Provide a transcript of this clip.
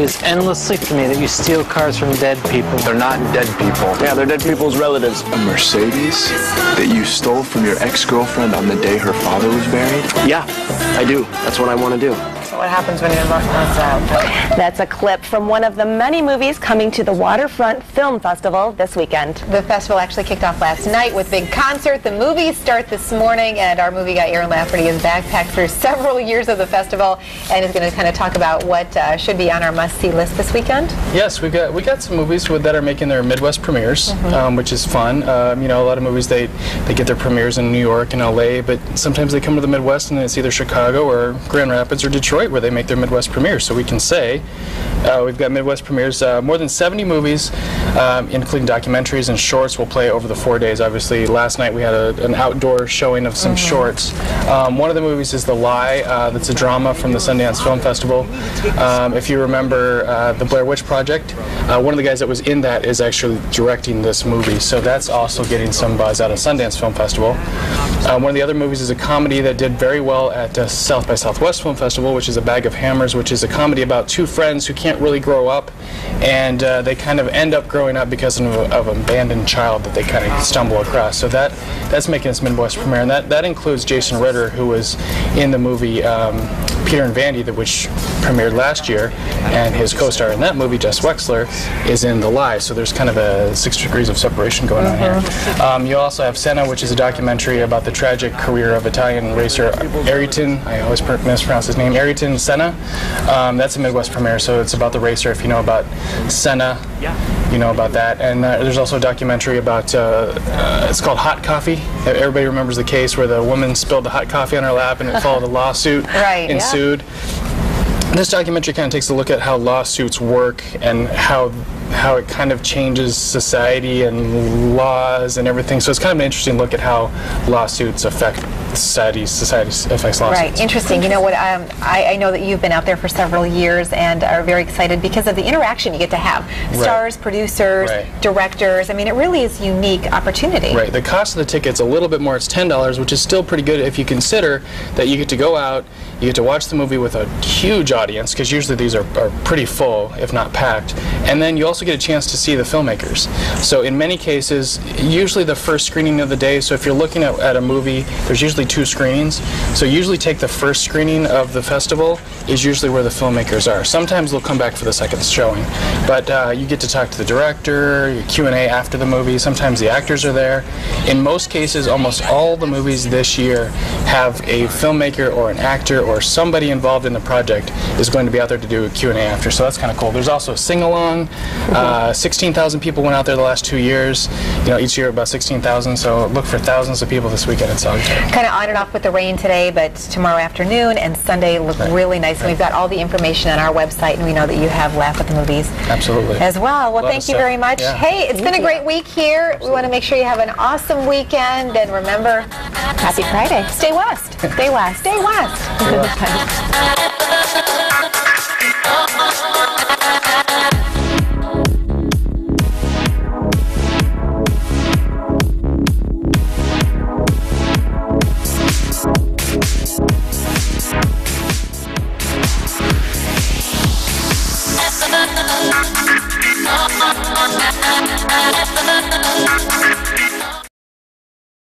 It is endlessly to me that you steal cars from dead people. They're not dead people. Yeah, they're dead people's relatives. A Mercedes that you stole from your ex-girlfriend on the day her father was buried? Yeah, I do. That's what I want to do. So what happens when your luck runs out? That's a clip from one of the many movies coming to the Waterfront Film Festival this weekend. The festival actually kicked off last night with a big concert. The movies start this morning, and our movie guy Aaron Lafferty has backpacked through several years of the festival and is going to kind of talk about what should be on our must-see list this weekend. Yes, we got some movies that are making their Midwest premieres, which is fun. You know, a lot of movies they get their premieres in New York and LA, but sometimes they come to the Midwest and it's either Chicago or Grand Rapids or Detroit where they make their Midwest premieres. So we can say we've got Midwest premieres. More than 70 movies, including documentaries and shorts, will play over the 4 days. Obviously, last night we had an outdoor showing of some shorts. One of the movies is The Lie. That's a drama from the Sundance Film Festival. If you remember the Blair Witch Project, one of the guys that was in that is actually directing this movie. So that's also getting some buzz out of Sundance Film Festival. One of the other movies is a comedy that did very well at South by Southwest Film Festival, which is A Bag of Hammers, which is a comedy about two friends who can't really grow up, and they kind of end up growing up because of an abandoned child that they kind of stumble across. So that's making its Midwest premiere, and that includes Jason Ritter, who was in the movie Peter and Vandy, which premiered last year, and his co-star in that movie, Jess Wexler, is in The Lie. So there's kind of a 6 degrees of separation going on here. You also have Senna, which is a documentary about the tragic career of Italian racer Ayrton, I always mispronounce his name, Ayrton Senna. That's a Midwest premiere, so it's about the racer. If you know about Senna, you know about that. And there's also a documentary about, it's called Hot Coffee. Everybody remembers the case where the woman spilled the hot coffee on her lap and it followed a lawsuit ensued. This documentary kind of takes a look at how lawsuits work and how it kind of changes society and laws and everything. So it's kind of an interesting look at how lawsuits affect society affects lawsuits. Right, interesting. You know what, I know that you've been out there for several years and are very excited because of the interaction you get to have. Stars, producers, directors. I mean, it really is a unique opportunity. Right. The cost of the ticket's a little bit more. It's $10, which is still pretty good if you consider that you get to go out, you get to watch the movie with a huge audience, because usually these are pretty full, if not packed, and then you also get a chance to see the filmmakers. So in many cases, usually the first screening of the day, so if you're looking at a movie, there's usually 2 screenings, so usually take the first screening of the festival is usually where the filmmakers are. Sometimes they'll come back for the second showing, but you get to talk to the director, Q&A after the movie, sometimes the actors are there. In most cases, almost all the movies this year have a filmmaker or an actor or somebody involved in the project is going to be out there to do a Q&A after, so that's kind of cool. There's also a sing-along. 16,000 people went out there the last 2 years. You know, each year about 16,000, so look for thousands of people this weekend at Saugatuck. Kind of on and off with the rain today, but tomorrow afternoon and Sunday look really nice. And we've got all the information on our website, and we know that you have Laugh at the Movies as well. Well, thank you very much. Hey, it's been a great week here. We want to make sure you have an awesome weekend, and remember, happy Friday. Stay west. Stay west. Stay west. Stay west.